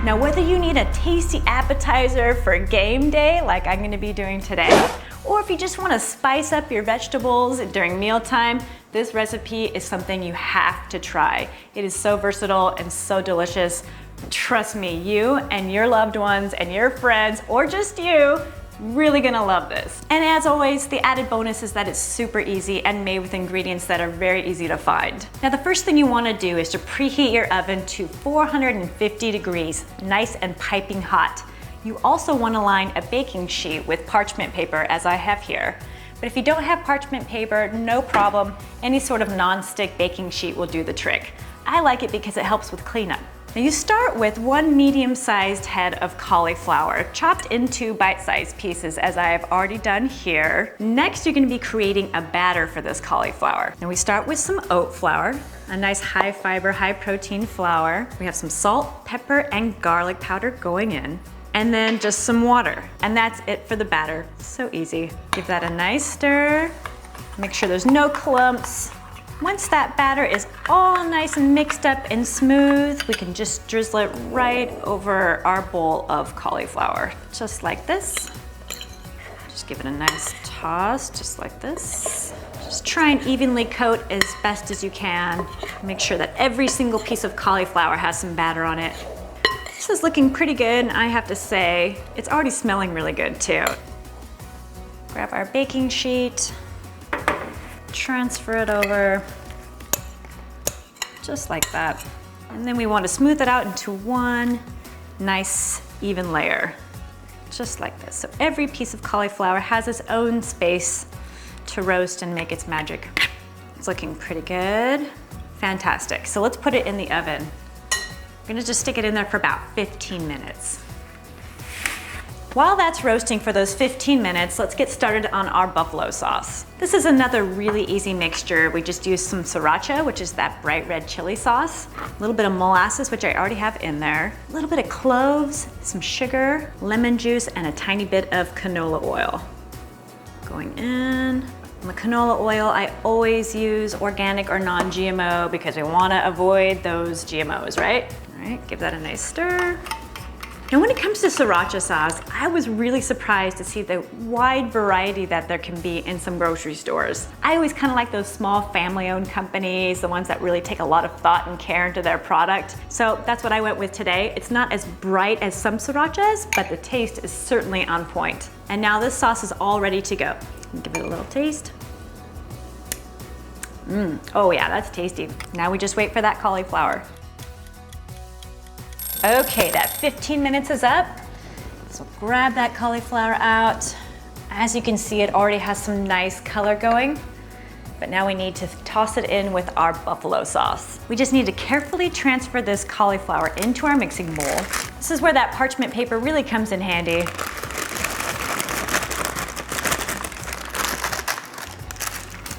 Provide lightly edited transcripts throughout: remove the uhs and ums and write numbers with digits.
Now, whether you need a tasty appetizer for game day, like I'm gonna be doing today, or if you just wanna spice up your vegetables during mealtime, this recipe is something you have to try. It is so versatile and so delicious. Trust me, you and your loved ones and your friends, or just you, really gonna love this. And as always, the added bonus is that it's super easy and made with ingredients that are very easy to find. Now, the first thing you wanna do is to preheat your oven to 450 degrees, nice and piping hot. You also wanna line a baking sheet with parchment paper, as I have here. But if you don't have parchment paper, no problem. Any sort of non-stick baking sheet will do the trick. I like it because it helps with cleanup. Now you start with one medium-sized head of cauliflower, chopped into bite-sized pieces, as I have already done here. Next, you're gonna be creating a batter for this cauliflower. Now we start with some oat flour, a nice high-fiber, high-protein flour. We have some salt, pepper, and garlic powder going in, and then just some water. And that's it for the batter. So easy. Give that a nice stir. Make sure there's no clumps. Once that batter is all nice and mixed up and smooth, we can just drizzle it right over our bowl of cauliflower, just like this. Just give it a nice toss, just like this. Just try and evenly coat as best as you can. Make sure that every single piece of cauliflower has some batter on it. This is looking pretty good, and I have to say, it's already smelling really good too. Grab our baking sheet. Transfer it over, just like that. And then we want to smooth it out into one nice even layer, just like this. So every piece of cauliflower has its own space to roast and make its magic. It's looking pretty good. Fantastic. So let's put it in the oven. We're gonna just stick it in there for about 15 minutes. While that's roasting for those 15 minutes, let's get started on our buffalo sauce. This is another really easy mixture. We just use some sriracha, which is that bright red chili sauce, a little bit of molasses, which I already have in there, a little bit of cloves, some sugar, lemon juice, and a tiny bit of canola oil. Going in. On the canola oil, I always use organic or non-GMO because we wanna avoid those GMOs, right? All right, give that a nice stir. Now when it comes to sriracha sauce, I was really surprised to see the wide variety that there can be in some grocery stores. I always kind of like those small family-owned companies, the ones that really take a lot of thought and care into their product. So that's what I went with today. It's not as bright as some srirachas, but the taste is certainly on point. And now this sauce is all ready to go. Give it a little taste. Oh yeah, that's tasty. Now we just wait for that cauliflower. Okay, that 15 minutes is up. So grab that cauliflower out. As you can see, it already has some nice color going, but now we need to toss it in with our buffalo sauce. We just need to carefully transfer this cauliflower into our mixing bowl. This is where that parchment paper really comes in handy.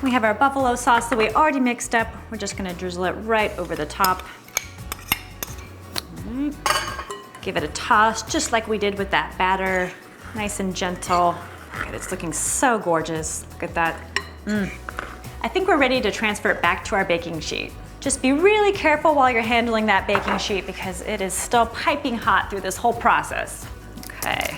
We have our buffalo sauce that we already mixed up. We're just gonna drizzle it right over the top. Give it a toss, just like we did with that batter. Nice and gentle. God, it's looking so gorgeous. Look at that. I think we're ready to transfer it back to our baking sheet. Just be really careful while you're handling that baking sheet because it is still piping hot through this whole process. Okay.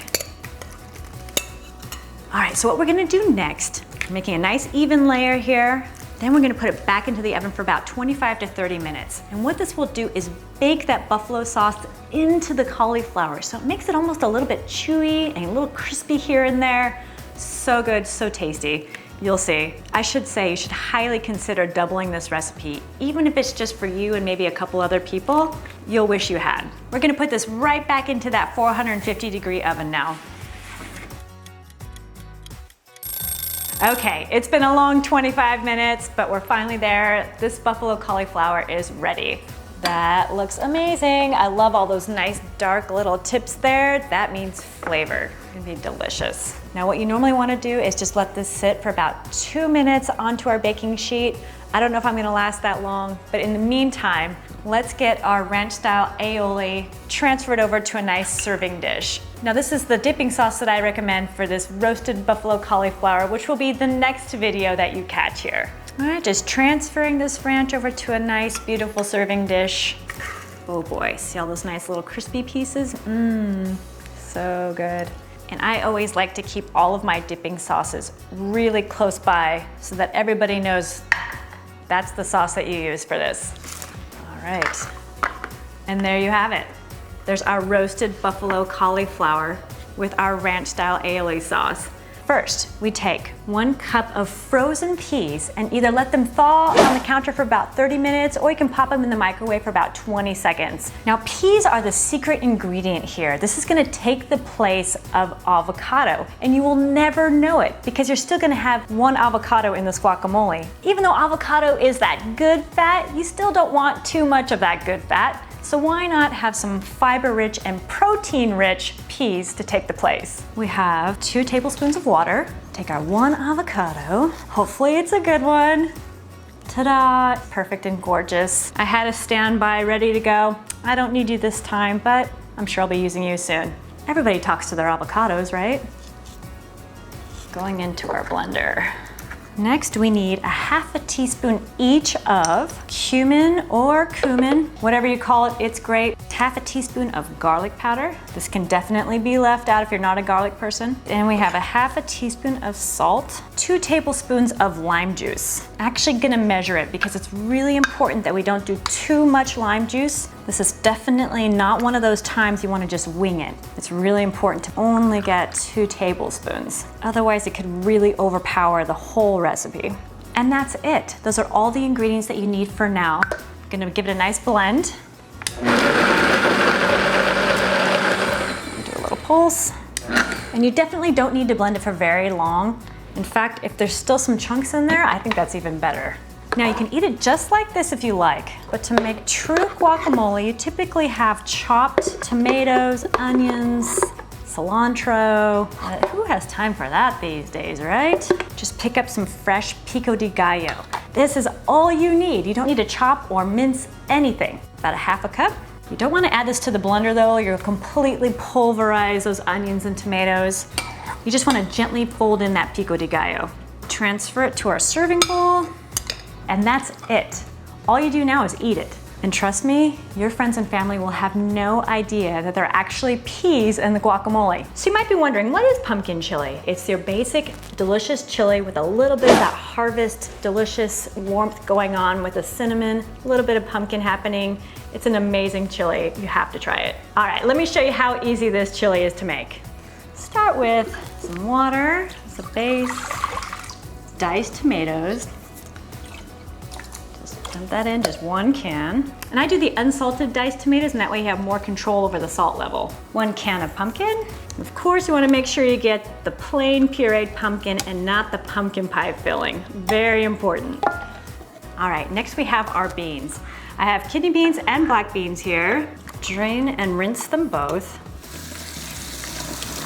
All right, so what we're gonna do next, making a nice even layer here. Then we're gonna put it back into the oven for about 25 to 30 minutes. And what this will do is bake that buffalo sauce into the cauliflower. So it makes it almost a little bit chewy and a little crispy here and there. So good, so tasty. You'll see. I should say you should highly consider doubling this recipe. Even if it's just for you and maybe a couple other people, you'll wish you had. We're gonna put this right back into that 450-degree oven now. Okay, it's been a long 25 minutes, but we're finally there. This buffalo cauliflower is ready. That looks amazing. I love all those nice dark little tips there. That means flavor. It's gonna be delicious. Now what you normally wanna do is just let this sit for about 2 minutes onto our baking sheet. I don't know if I'm gonna last that long, but in the meantime, let's get our ranch-style aioli transferred over to a nice serving dish. Now this is the dipping sauce that I recommend for this roasted buffalo cauliflower, which will be the next video that you catch here. All right, just transferring this ranch over to a nice, beautiful serving dish. Oh boy, see all those nice little crispy pieces? Mmm, so good. And I always like to keep all of my dipping sauces really close by so that everybody knows that's the sauce that you use for this. All right, and there you have it. There's our roasted buffalo cauliflower with our ranch style aioli sauce. First, we take 1 cup of frozen peas and either let them thaw on the counter for about 30 minutes or you can pop them in the microwave for about 20 seconds. Now, peas are the secret ingredient here. This is gonna take the place of avocado and you will never know it because you're still gonna have 1 avocado in this guacamole. Even though avocado is that good fat, you still don't want too much of that good fat. So why not have some fiber-rich and protein-rich peas to take the place? We have 2 tablespoons of water. Take our 1 avocado. Hopefully it's a good one. Ta-da! Perfect and gorgeous. I had a standby ready to go. I don't need you this time, but I'm sure I'll be using you soon. Everybody talks to their avocados, right? Going into our blender. Next, we need a 1/2 teaspoon each of cumin or cumin, whatever you call it, it's great. 1/2 teaspoon of garlic powder. This can definitely be left out if you're not a garlic person. And we have a 1/2 teaspoon of salt, 2 tablespoons of lime juice. Actually gonna measure it because it's really important that we don't do too much lime juice. This is definitely not one of those times you wanna just wing it. It's really important to only get 2 tablespoons. Otherwise, it could really overpower the whole recipe. And that's it. Those are all the ingredients that you need for now. I'm gonna give it a nice blend. Do a little pulse. And you definitely don't need to blend it for very long. In fact, if there's still some chunks in there, I think that's even better. Now you can eat it just like this if you like, but to make true guacamole, you typically have chopped tomatoes, onions, cilantro. Who has time for that these days, right? Just pick up some fresh pico de gallo. This is all you need. You don't need to chop or mince anything. About a 1/2 cup. You don't want to add this to the blender though. You'll completely pulverize those onions and tomatoes. You just want to gently fold in that pico de gallo. Transfer it to our serving bowl. And that's it. All you do now is eat it. And trust me, your friends and family will have no idea that there are actually peas in the guacamole. So you might be wondering, what is pumpkin chili? It's your basic, delicious chili with a little bit of that harvest, delicious warmth going on with the cinnamon, a little bit of pumpkin happening. It's an amazing chili. You have to try it. All right, let me show you how easy this chili is to make. Start with some water as a base, diced tomatoes. Dump that in, just 1 can. And I do the unsalted diced tomatoes, and that way you have more control over the salt level. 1 can of pumpkin. Of course, you want to make sure you get the plain pureed pumpkin and not the pumpkin pie filling. Very important. All right, next we have our beans. I have kidney beans and black beans here. Drain and rinse them both.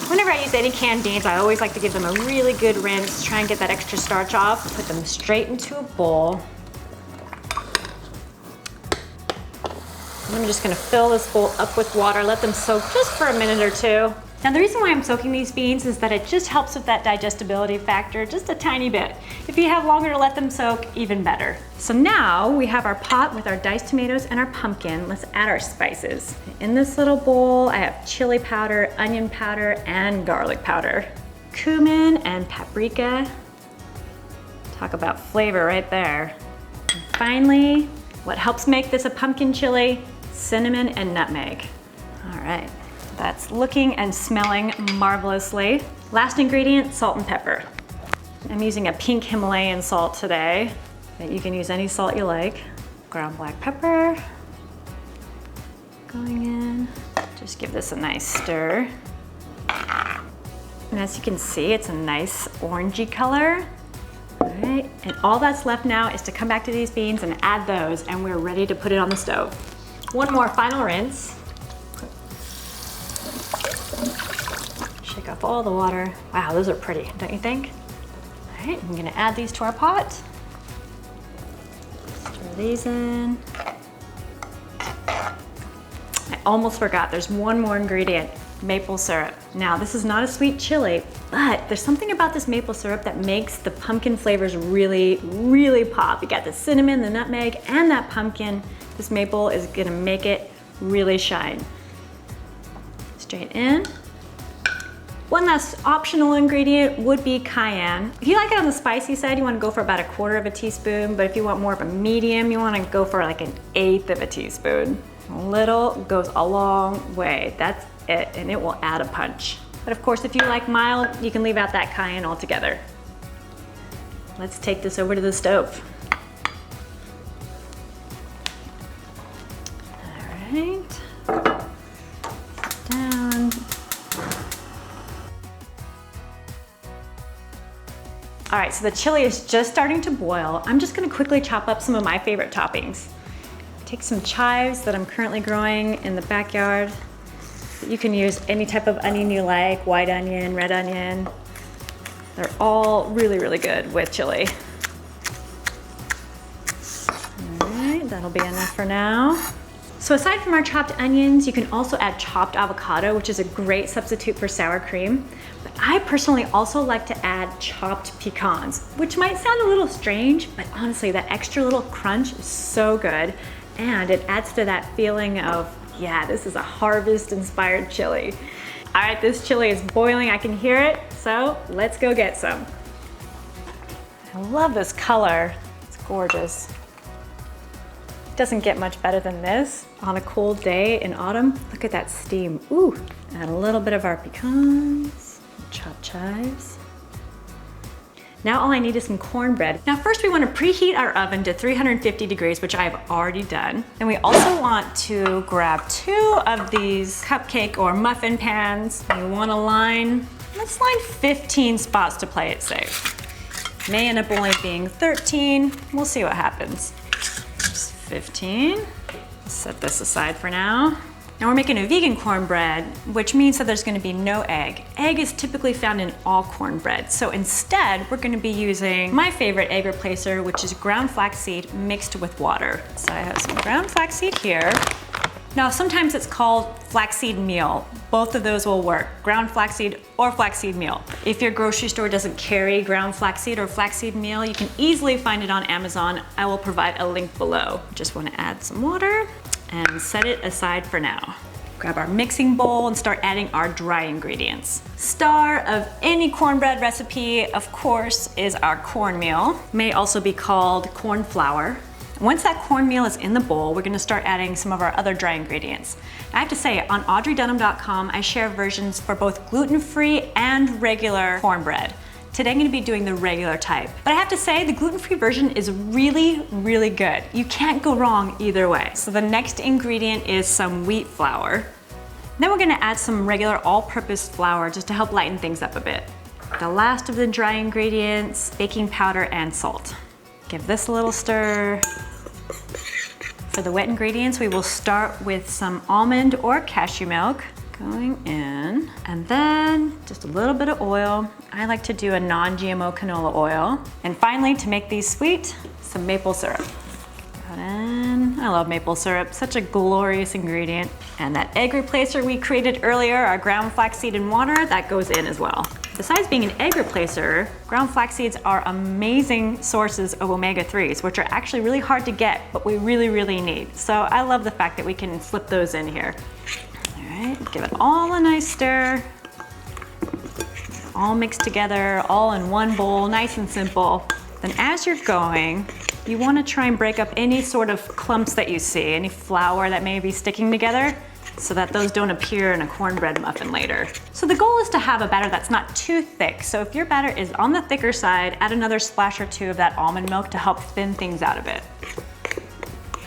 Whenever I use any canned beans, I always like to give them a really good rinse, try and get that extra starch off. Put them straight into a bowl. I'm just gonna fill this bowl up with water, let them soak just for a minute or 2. Now the reason why I'm soaking these beans is that it just helps with that digestibility factor just a tiny bit. If you have longer to let them soak, even better. So now we have our pot with our diced tomatoes and our pumpkin. Let's add our spices. In this little bowl, I have chili powder, onion powder, and garlic powder. Cumin and paprika. Talk about flavor right there. And finally, what helps make this a pumpkin chili? Cinnamon and nutmeg. All right, that's looking and smelling marvelously. Last ingredient, salt and pepper. I'm using a pink Himalayan salt today, but you can use any salt you like. Ground black pepper going in. Just give this a nice stir. And as you can see, it's a nice orangey color. All right, and all that's left now is to come back to these beans and add those, and we're ready to put it on the stove. One more final rinse. Shake off all the water. Wow, those are pretty, don't you think? All right, I'm gonna add these to our pot. Stir these in. I almost forgot, there's one more ingredient, maple syrup. Now, this is not a sweet chili, but there's something about this maple syrup that makes the pumpkin flavors really, really pop. You got the cinnamon, the nutmeg, and that pumpkin. This maple is gonna make it really shine. Straight in. One last optional ingredient would be cayenne. If you like it on the spicy side, you want to go for about 1/4 teaspoon, but if you want more of a medium, you want to go for like 1/8 teaspoon. A little goes a long way. That's it, and it will add a punch. But of course, if you like mild, you can leave out that cayenne altogether. Let's take this over to the stove. All right. Down. All right, so the chili is just starting to boil. I'm just gonna quickly chop up some of my favorite toppings. Take some chives that I'm currently growing in the backyard. You can use any type of onion you like, white onion, red onion. They're all really, really good with chili. All right, that'll be enough for now. So aside from our chopped onions, you can also add chopped avocado, which is a great substitute for sour cream. But I personally also like to add chopped pecans, which might sound a little strange, but honestly, that extra little crunch is so good. And it adds to that feeling of, yeah, this is a harvest-inspired chili. All right, this chili is boiling, I can hear it, so let's go get some. I love this color, it's gorgeous. Doesn't get much better than this on a cold day in autumn. Look at that steam. Ooh, add a little bit of our pecans, chopped chives. Now all I need is some cornbread. Now first we want to preheat our oven to 350 degrees, which I've already done. And we also want to grab 2 of these cupcake or muffin pans. You want to let's line 15 spots to play it safe. May end up only being 13. We'll see what happens. 15. Set this aside for now. Now we're making a vegan cornbread, which means that there's gonna be no egg. Egg is typically found in all cornbread. So instead, we're gonna be using my favorite egg replacer, which is ground flaxseed mixed with water. So I have some ground flaxseed here. Now, sometimes it's called flaxseed meal. Both of those will work, ground flaxseed or flaxseed meal. If your grocery store doesn't carry ground flaxseed or flaxseed meal, you can easily find it on Amazon. I will provide a link below. Just wanna add some water and set it aside for now. Grab our mixing bowl and start adding our dry ingredients. Star of any cornbread recipe, of course, is our cornmeal. May also be called corn flour. Once that cornmeal is in the bowl, we're gonna start adding some of our other dry ingredients. I have to say, on audreydunham.com, I share versions for both gluten-free and regular cornbread. Today I'm gonna be doing the regular type. But I have to say, the gluten-free version is really, really good. You can't go wrong either way. So the next ingredient is some wheat flour. Then we're gonna add some regular all-purpose flour just to help lighten things up a bit. The last of the dry ingredients, baking powder and salt. Give this a little stir. For the wet ingredients, we will start with some almond or cashew milk going in, and then just a little bit of oil. I like to do a non-GMO canola oil. And finally, to make these sweet, some maple syrup. Put in. I love maple syrup, such a glorious ingredient. And that egg replacer we created earlier, our ground flaxseed and water, that goes in as well. Besides being an egg replacer, ground flax seeds are amazing sources of omega-3s, which are actually really hard to get, but we really, really need. So I love the fact that we can slip those in here. All right, give it all a nice stir. All mixed together, all in one bowl, nice and simple. Then as you're going, you want to try and break up any sort of clumps that you see, any flour that may be sticking together, so that those don't appear in a cornbread muffin later. So the goal is to have a batter that's not too thick. So if your batter is on the thicker side, add another splash or 2 of that almond milk to help thin things out a bit.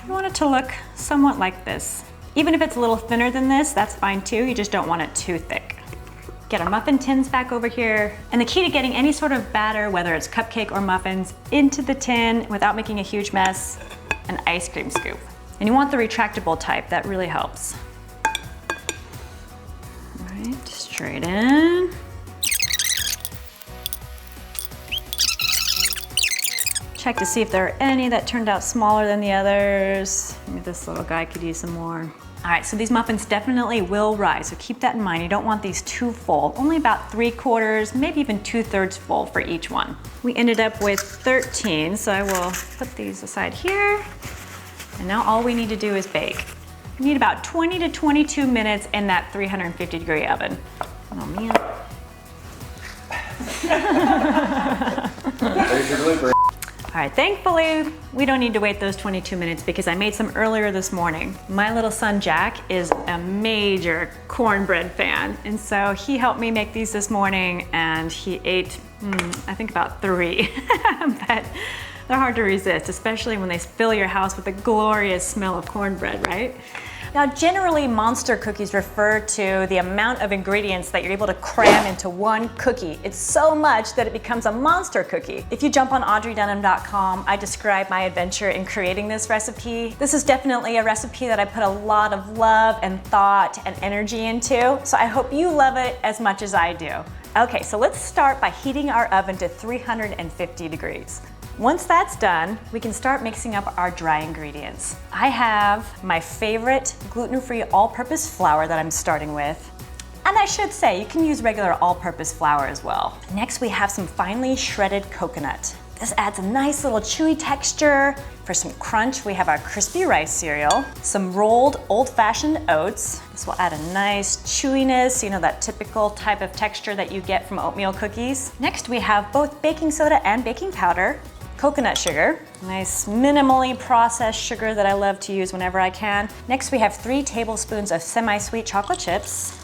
You want it to look somewhat like this. Even if it's a little thinner than this, that's fine too. You just don't want it too thick. Get our muffin tins back over here. And the key to getting any sort of batter, whether it's cupcake or muffins, into the tin without making a huge mess, an ice cream scoop. And you want the retractable type, that really helps. All right, straight in. Check to see if there are any that turned out smaller than the others. Maybe this little guy could use some more. All right, so these muffins definitely will rise, so keep that in mind. You don't want these too full, only about 3/4, maybe even 2/3 full for each one. We ended up with 13, so I will put these aside here. And now all we need to do is bake. You need about 20 to 22 minutes in that 350-degree oven. Oh man. There's your blooper. All right, thankfully, we don't need to wait those 22 minutes because I made some earlier this morning. My little son, Jack, is a major cornbread fan. And so he helped me make these this morning and he ate, I think about 3. But they're hard to resist, especially when they fill your house with the glorious smell of cornbread, right? Now, generally, monster cookies refer to the amount of ingredients that you're able to cram into one cookie. It's so much that it becomes a monster cookie. If you jump on audreydunham.com, I describe my adventure in creating this recipe. This is definitely a recipe that I put a lot of love and thought and energy into, so I hope you love it as much as I do. Okay, so let's start by heating our oven to 350 degrees. Once that's done, we can start mixing up our dry ingredients. I have my favorite gluten-free all-purpose flour that I'm starting with. And I should say, you can use regular all-purpose flour as well. Next, we have some finely shredded coconut. This adds a nice little chewy texture. For some crunch, we have our crispy rice cereal, some rolled old-fashioned oats. This will add a nice chewiness, you know, that typical type of texture that you get from oatmeal cookies. Next, we have both baking soda and baking powder, coconut sugar, nice minimally processed sugar that I love to use whenever I can. Next, we have 3 tablespoons of semi-sweet chocolate chips.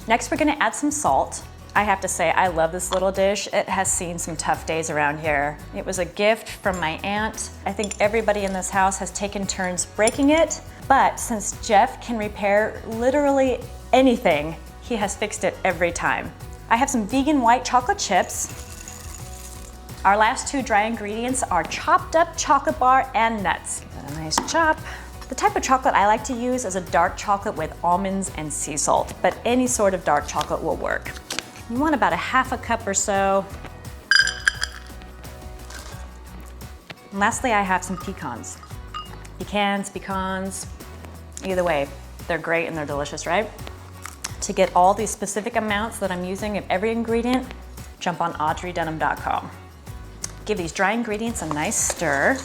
Next, we're gonna add some salt. I have to say, I love this little dish. It has seen some tough days around here. It was a gift from my aunt. I think everybody in this house has taken turns breaking it, but since Jeff can repair literally anything, he has fixed it every time. I have some vegan white chocolate chips. Our last 2 dry ingredients are chopped up chocolate bar and nuts. Give that a nice chop. The type of chocolate I like to use is a dark chocolate with almonds and sea salt, but any sort of dark chocolate will work. You want about a half a cup or so. And lastly, I have some pecans. Pecans, either way, they're great and they're delicious, right? To get all these specific amounts that I'm using of every ingredient, jump on audreydunham.com. Give these dry ingredients a nice stir.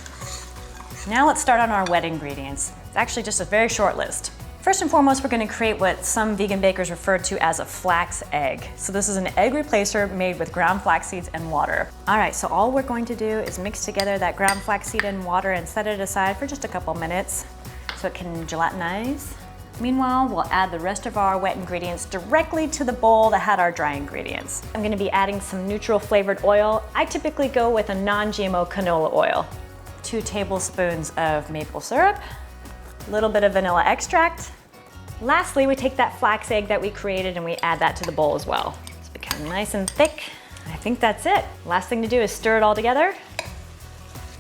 Now let's start on our wet ingredients. It's actually just a very short list. First and foremost, we're gonna create what some vegan bakers refer to as a flax egg. So this is an egg replacer made with ground flax seeds and water. All right, so all we're going to do is mix together that ground flax seed and water and set it aside for just a couple minutes so it can gelatinize. Meanwhile, we'll add the rest of our wet ingredients directly to the bowl that had our dry ingredients. I'm gonna be adding some neutral flavored oil. I typically go with a non-GMO canola oil. 2 tablespoons of maple syrup, a little bit of vanilla extract. Lastly, we take that flax egg that we created and we add that to the bowl as well. It's become nice and thick. I think that's it. Last thing to do is stir it all together.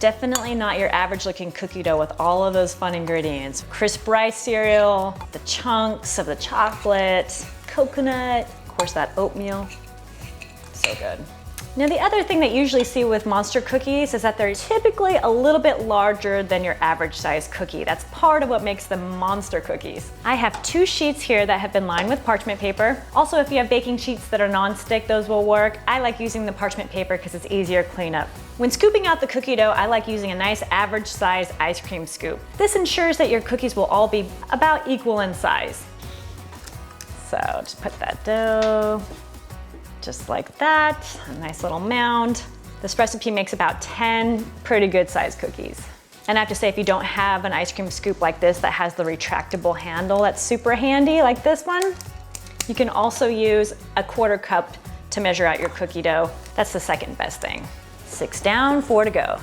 Definitely not your average looking cookie dough with all of those fun ingredients. Crisp rice cereal, the chunks of the chocolate, coconut, of course that oatmeal. So good. Now the other thing that you usually see with monster cookies is that they're typically a little bit larger than your average size cookie. That's part of what makes them monster cookies. I have 2 sheets here that have been lined with parchment paper. Also, if you have baking sheets that are non-stick, those will work. I like using the parchment paper because it's easier to clean up. When scooping out the cookie dough, I like using a nice average size ice cream scoop. This ensures that your cookies will all be about equal in size. So just put that dough just like that, a nice little mound. This recipe makes about 10 pretty good sized cookies. And I have to say, if you don't have an ice cream scoop like this that has the retractable handle that's super handy, like this one, you can also use a 1/4 cup to measure out your cookie dough. That's the second best thing. 6 down, 4 to go.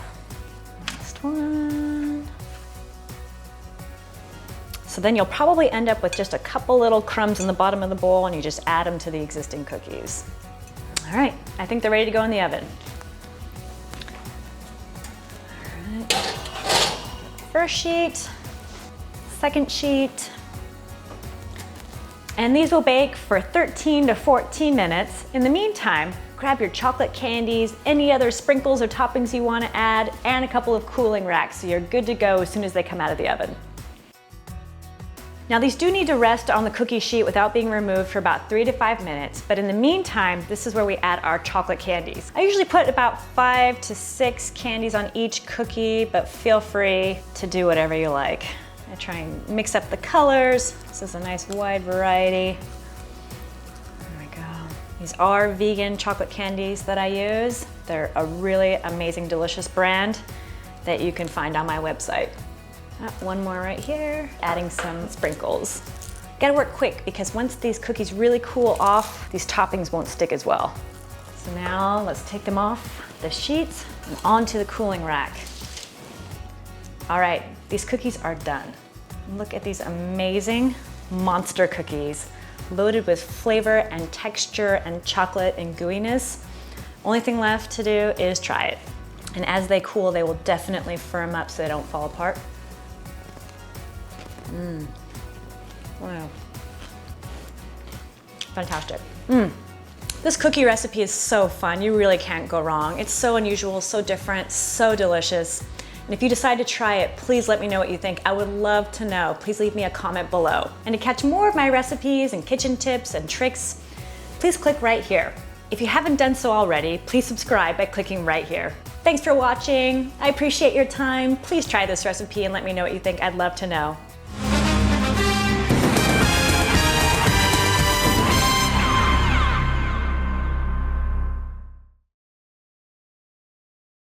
Next one. So then you'll probably end up with just a couple little crumbs in the bottom of the bowl and you just add them to the existing cookies. All right, I think they're ready to go in the oven. All right. First sheet, second sheet, and these will bake for 13 to 14 minutes. In the meantime, grab your chocolate candies, any other sprinkles or toppings you want to add, and a couple of cooling racks so you're good to go as soon as they come out of the oven. Now these do need to rest on the cookie sheet without being removed for about 3 to 5 minutes, but in the meantime, this is where we add our chocolate candies. I usually put about 5 to 6 candies on each cookie, but feel free to do whatever you like. I try and mix up the colors. This is a nice wide variety. There we go. These are vegan chocolate candies that I use. They're a really amazing, delicious brand that you can find on my website. One more right here, adding some sprinkles. Gotta work quick because once these cookies really cool off, these toppings won't stick as well. So now let's take them off the sheets and onto the cooling rack. All right, these cookies are done. Look at these amazing monster cookies, loaded with flavor and texture and chocolate and gooiness. Only thing left to do is try it. And as they cool, they will definitely firm up so they don't fall apart. Wow. Fantastic. This cookie recipe is so fun. You really can't go wrong. It's so unusual, so different, so delicious. And if you decide to try it, please let me know what you think. I would love to know. Please leave me a comment below. And to catch more of my recipes and kitchen tips and tricks, please click right here. If you haven't done so already, please subscribe by clicking right here. Thanks for watching. I appreciate your time. Please try this recipe and let me know what you think. I'd love to know.